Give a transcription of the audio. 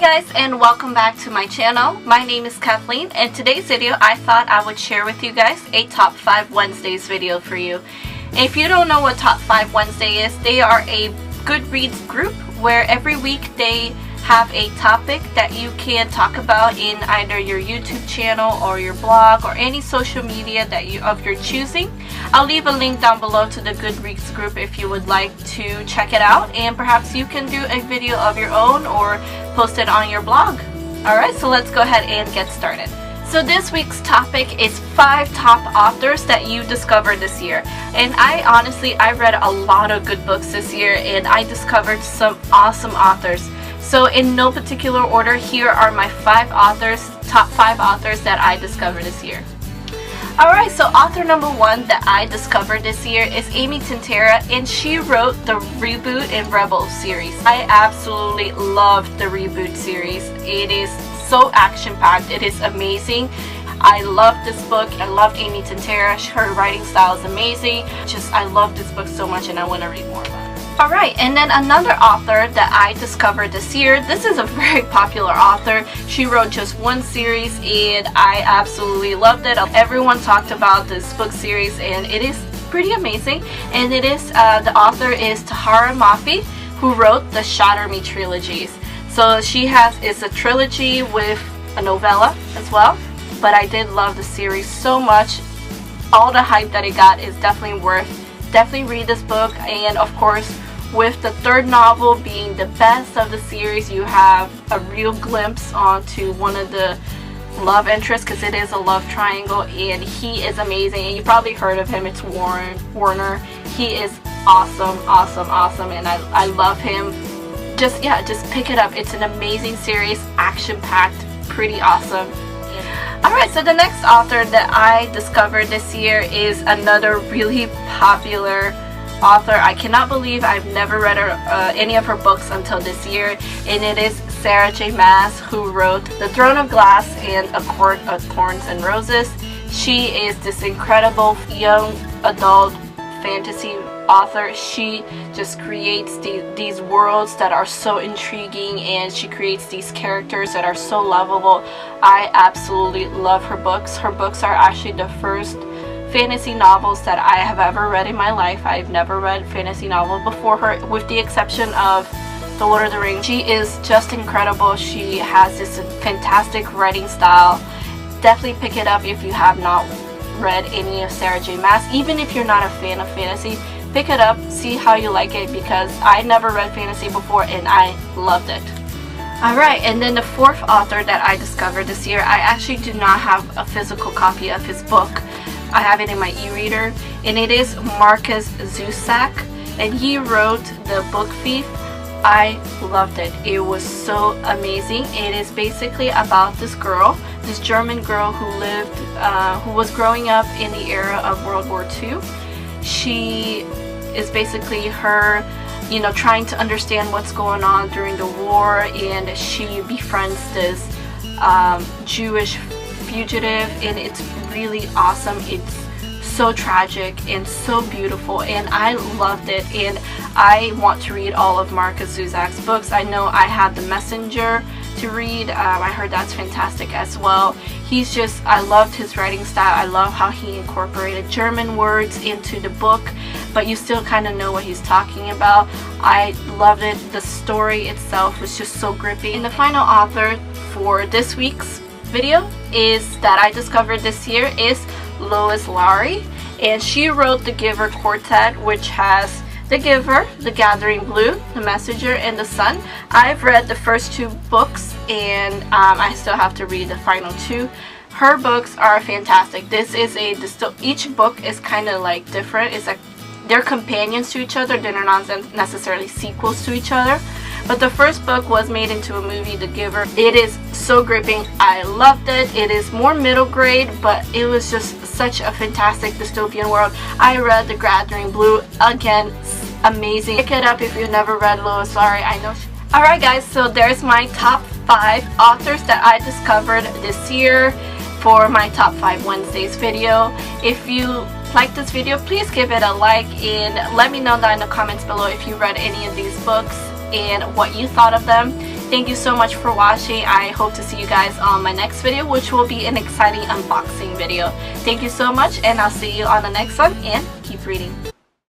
guys, and welcome back to my channel. My name is Kathleen, and today's video I thought I would share with you guys a Top 5 Wednesdays video for you. If you don't know what Top 5 Wednesday is, they are a Goodreads group where every week they have a topic that you can talk about in either your YouTube channel or your blog or any social media that of your choosing. I'll leave a link down below to the Goodreads group if you would like to check it out, and perhaps you can do a video of your own or post it on your blog. Alright, so let's go ahead and get started. So this week's topic is 5 top authors that you discovered this year. And I read a lot of good books this year, and I discovered some awesome authors. So in no particular order, here are my top 5 authors that I discovered this year. Alright, so author number 1 that I discovered this year is Amy Tintera, and she wrote the Reboot and Rebel series. I absolutely loved the Reboot series. It is so action-packed. It is amazing. I love this book. I loved Amy Tintera. Her writing style is amazing. I love this book so much, and I want to read more about it. Alright, and then another author that I discovered this year. This is a very popular author. She wrote just one series, and I absolutely loved it. Everyone talked about this book series, and it is pretty amazing. And it is the author is Tahereh Mafi, who wrote the Shatter Me trilogies. So it's a trilogy with a novella as well. But I did love the series so much. All the hype that it got is definitely read this book. And of course, with the third novel being the best of the series, you have a real glimpse onto one of the love interests, because it is a love triangle, and he is amazing. And you probably heard of him. It's Warner. He is awesome, and I love him. Just pick it up. It's an amazing series, action-packed, pretty awesome. Alright, so the next author that I discovered this year is another really popular author. I cannot believe I've never read any of her books until this year, and it is Sarah J. Maas, who wrote The Throne of Glass and A Court of Thorns and Roses. She is this incredible young adult fantasy author. She just creates these worlds that are so intriguing, and she creates these characters that are so lovable. I absolutely love her books. Her books are actually the first fantasy novels that I have ever read in my life. I've never read fantasy novels before her, with the exception of The Lord of the Rings. She is just incredible. She has this fantastic writing style. Definitely pick it up if you have not read any of Sarah J. Maas. Even if you're not a fan of fantasy, pick it up, see how you like it, because I never read fantasy before and I loved it. Alright, and then the 4th author that I discovered this year, I actually do not have a physical copy of his book. I have it in my e-reader, and it is Marcus Zusak, and he wrote The Book Thief. I loved it. It was so amazing. It is basically about this German girl who was growing up in the era of World War II. She is basically her, trying to understand what's going on during the war, and she befriends this Jewish fugitive, and it's really awesome. It's so tragic and so beautiful, and I loved it, and I want to read all of Marcus Zusak's books. I know I have The Messenger to read. I heard that's fantastic as well. I loved his writing style. I love how he incorporated German words into the book, but you still kind of know what he's talking about. I loved it. The story itself was just so gripping. And the final author for this week's video that I discovered this year is Lois Lowry, and she wrote The Giver Quartet, which has The Giver, The Gathering Blue, The Messenger, and The Sun. I've read the first 2 books, and I still have to read the final 2. Her books are fantastic. Each book is kind of like different. It's like they're companions to each other. They're not necessarily sequels to each other. But the first book was made into a movie, The Giver. It is so gripping. I loved it. It is more middle grade, but it was just such a fantastic dystopian world. I read The Gathering Blue. Again, amazing. Pick it up if you've never read Lois Lowry. I know. Alright guys, so there's my top 5 authors that I discovered this year for my Top 5 Wednesdays video. If you like this video, please give it a like, and let me know down in the comments below if you read any of these books. and what you thought of them. Thank you so much for watching. I hope to see you guys on my next video, which will be an exciting unboxing video. Thank you so much, and I'll see you on the next one, and keep reading.